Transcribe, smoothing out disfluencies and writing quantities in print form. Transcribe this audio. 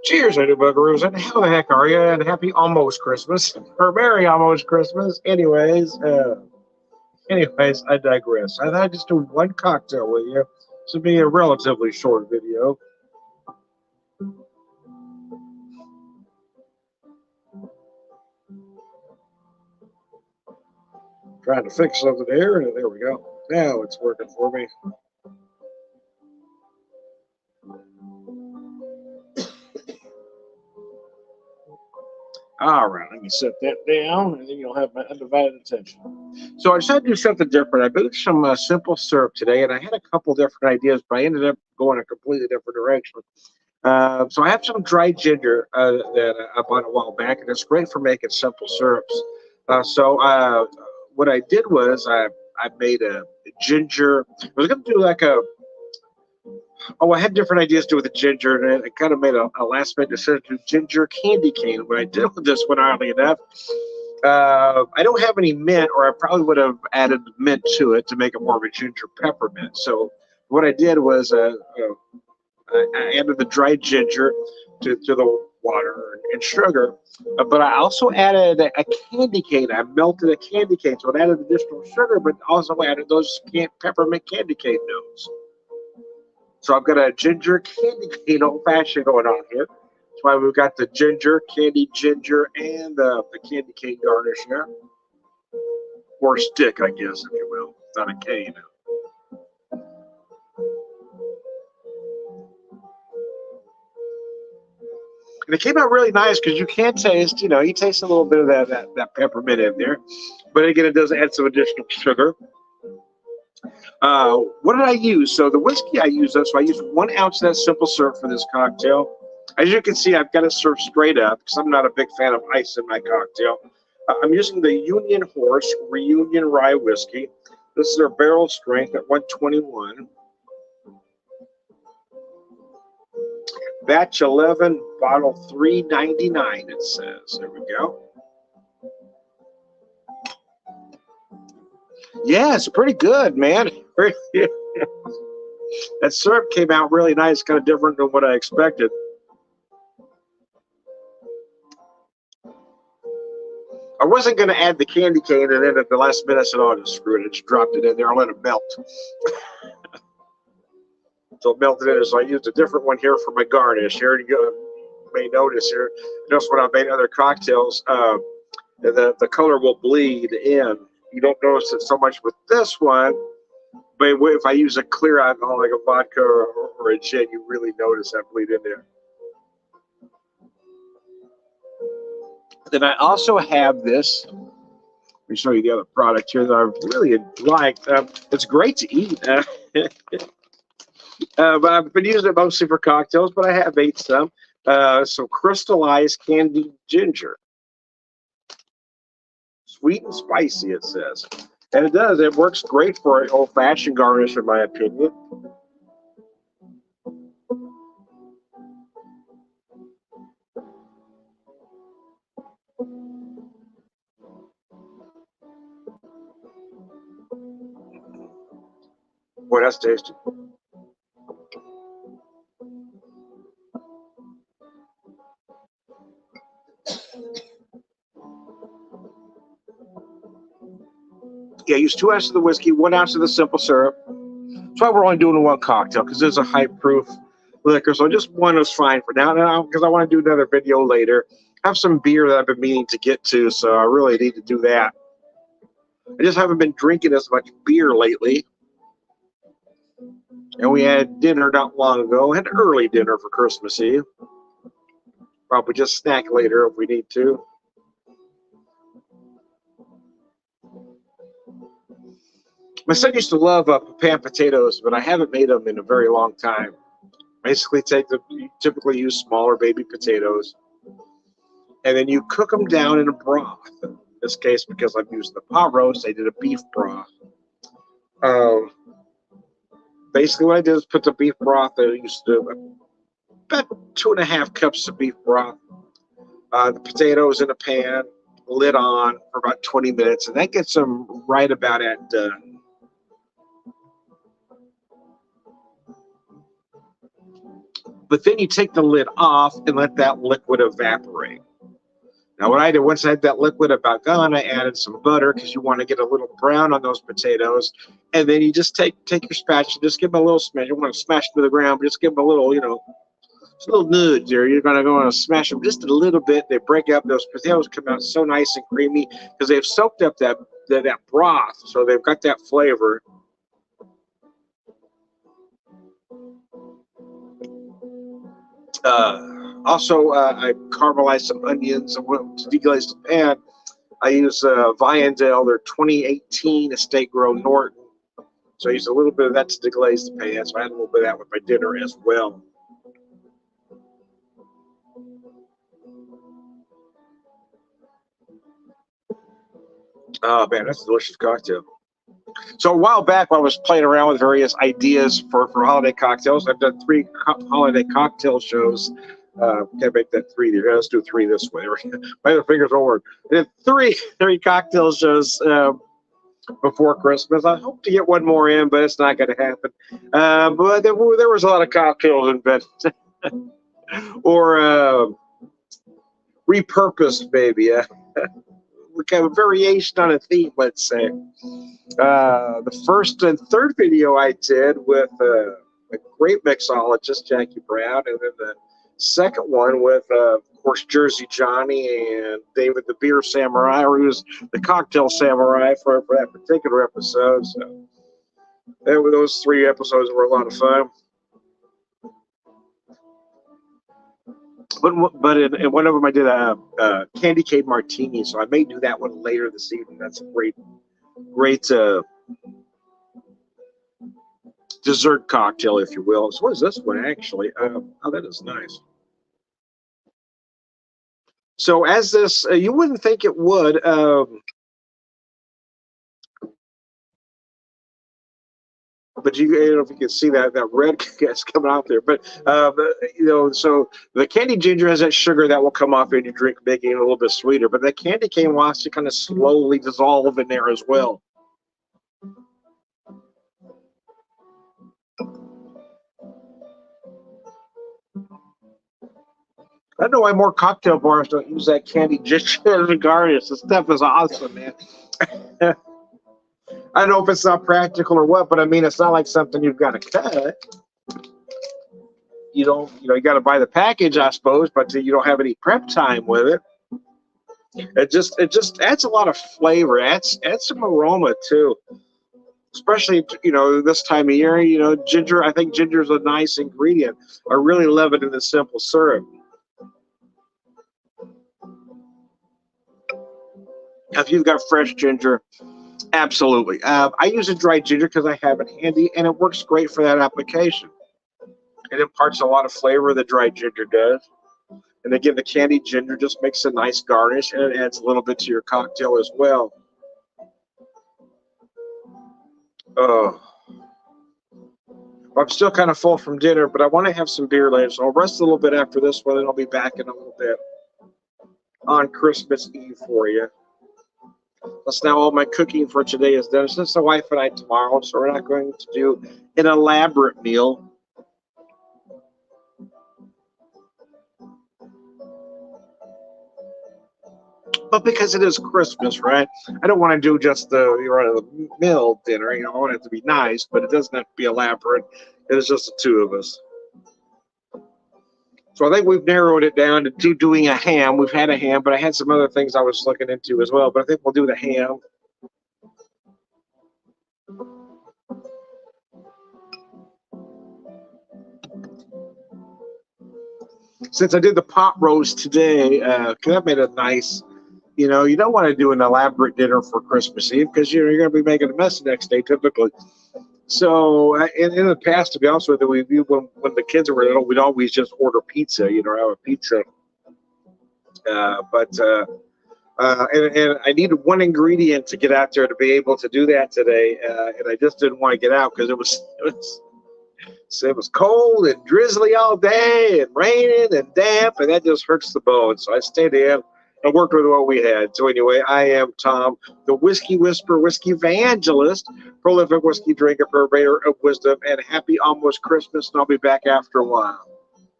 Cheers, Eddie Buckaroos, and how the heck are you? And happy almost Christmas, or Merry almost Christmas. Anyways, I digress. I thought I'd just do one cocktail with you. This will be a relatively short video. Trying to fix something here, and there we go. Now it's working for me. All right, let me set that down, and then you'll have my undivided attention. So I decided to do something different. I made some simple syrup today, and I had a couple different ideas, but I ended up going a completely different direction. So I have some dried ginger that I bought a while back, and it's great for making simple syrups. What I did was I made a ginger. I was going to do like I had different ideas to do with the ginger, and I kind of made a last minute decision to do ginger candy cane. What I did with this one, oddly enough, I don't have any mint, or I probably would have added mint to it to make it more of a ginger peppermint. So what I did was I added the dried ginger to the water and sugar, but I also added a candy cane. I melted a candy cane, so it added additional sugar, but also added those peppermint candy cane notes. So I've got a ginger candy cane old fashioned going on here. That's why we've got the candy ginger, and the candy cane garnish here. Or stick, I guess, if you will. Not a cane. And it came out really nice because you can taste, you taste a little bit of that peppermint in there. But again, it does add some additional sugar. What did I use? So the whiskey I used, so I used 1 ounce of that simple syrup for this cocktail. As you can see, I've got it served straight up because I'm not a big fan of ice in my cocktail. I'm using the Union Horse Reunion Rye Whiskey. This is their barrel strength at 121. Batch 11, bottle 399, it says. There we go. Yeah, it's pretty good, man. That syrup came out really nice, kind of different than what I expected. I wasn't going to add the candy cane, and then at the last minute I said, oh, just screw it. I just dropped it in there. I'll let it melt. So it melted in. So I used a different one here for my garnish. Here you may notice here. Notice when I made other cocktails, the color will bleed in. You don't notice it so much with this one, but if I use a clear alcohol like a vodka or a gin, you really notice that bleed in there. Then I also have this. Let me show you the other product here that I really like. It's great to eat. But I've been using it mostly for cocktails, but I have ate some. So crystallized candied ginger. Sweet and spicy, it says. And it does. It works great for an old-fashioned garnish, in my opinion. Boy, that's tasty. Yeah, use 2 ounces of the whiskey, 1 ounce of the simple syrup. That's why we're only doing one cocktail, because it's a high-proof liquor. So just one is fine for now, because I want to do another video later. I have some beer that I've been meaning to get to, so I really need to do that. I just haven't been drinking as much beer lately. And we had dinner not long ago. Had an early dinner for Christmas Eve. Probably just snack later if we need to. My son used to love pan potatoes, but I haven't made them in a very long time. Basically, you typically use smaller baby potatoes, and then you cook them down in a broth. In this case, because I'm using the pot roast, I did a beef broth. Basically, what I did is put the beef broth. I used to do about 2.5 cups of beef broth. The potatoes in a pan, lid on for about 20 minutes, and that gets them right about at but then you take the lid off and let that liquid evaporate. Now, what I did once I had that liquid about gone, I added some butter because you want to get a little brown on those potatoes, and then you just take your spatula, just give them a little smash. You want to smash them to the ground, but just give them a little, just a little nudge there. You're going to smash them just a little bit. They break up. Those potatoes come out so nice and creamy because they've soaked up that broth, so they've got that flavor. Also, I caramelized some onions and went to deglaze the pan. I use Viandale, their 2018 Estate Grow Norton. So I used a little bit of that to deglaze the pan. So I had a little bit of that with my dinner as well. Oh, man, that's a delicious cocktail. So a while back, when I was playing around with various ideas for holiday cocktails, I've done 3 holiday cocktail shows. Can't make that 3 there. Let's do 3 this way. My other fingers don't work. I did 3 cocktail shows before Christmas. I hope to get one more in, but it's not going to happen. But there was a lot of cocktails invented. Or repurposed, maybe. Kind of a variation on a theme, let's say. The first and third video I did with a great mixologist, Jackie Brown, and then the second one with, of course, Jersey Johnny and David the Beer Samurai, or he was the Cocktail Samurai for that particular episode. So those 3 episodes were a lot of fun. But in one of them, I did a candy cane martini, so I may do that one later this evening. That's a great dessert cocktail, if you will. So what is this one, actually? Oh, that is nice. So as this, you wouldn't think it would. But you know, if you can see that red gas coming out there. But so the candy ginger has that sugar that will come off in your drink, making it a little bit sweeter. But the candy cane wants to kind of slowly dissolve in there as well. I don't know why more cocktail bars don't use that candy ginger as a garnish. This stuff is awesome, man. I don't know if it's not practical or what, but I mean, it's not like something you've got to cut. You got to buy the package, I suppose, but you don't have any prep time with it. It just adds a lot of flavor. Adds some aroma too, especially this time of year. Ginger. I think ginger is a nice ingredient. I really love it in the simple syrup. If you've got fresh ginger, absolutely. I use a dried ginger because I have it handy, and it works great for that application. It imparts a lot of flavor the dried ginger does. And again, the candied ginger just makes a nice garnish, and it adds a little bit to your cocktail as well. Oh, I'm still kind of full from dinner, but I want to have some beer later, so I'll rest a little bit after this one, and I'll be back in a little bit on Christmas Eve for you. That's now all my cooking for today is done. It's just the wife and I tomorrow, so we're not going to do an elaborate meal. But because it is Christmas, right? I don't want to do just the meal dinner. I want it to be nice, but it doesn't have to be elaborate. It's just the 2 of us. So I think we've narrowed it down to doing a ham. We've had a ham, but I had some other things I was looking into as well. But I think we'll do the ham. Since I did the pot roast today, that made a nice, you don't want to do an elaborate dinner for Christmas Eve because you're going to be making a mess the next day typically. So in the past, to be honest with you, when the kids were little, we'd always just order pizza, have a pizza. And I needed one ingredient to get out there to be able to do that today, and I just didn't want to get out because it was cold and drizzly all day and raining and damp, and that just hurts the bone. So I stayed in and worked with what we had. So anyway, I am Tom, the Whiskey Whisperer, Whiskey Evangelist, prolific whiskey drinker, purveyor of wisdom, and happy almost Christmas, and I'll be back after a while.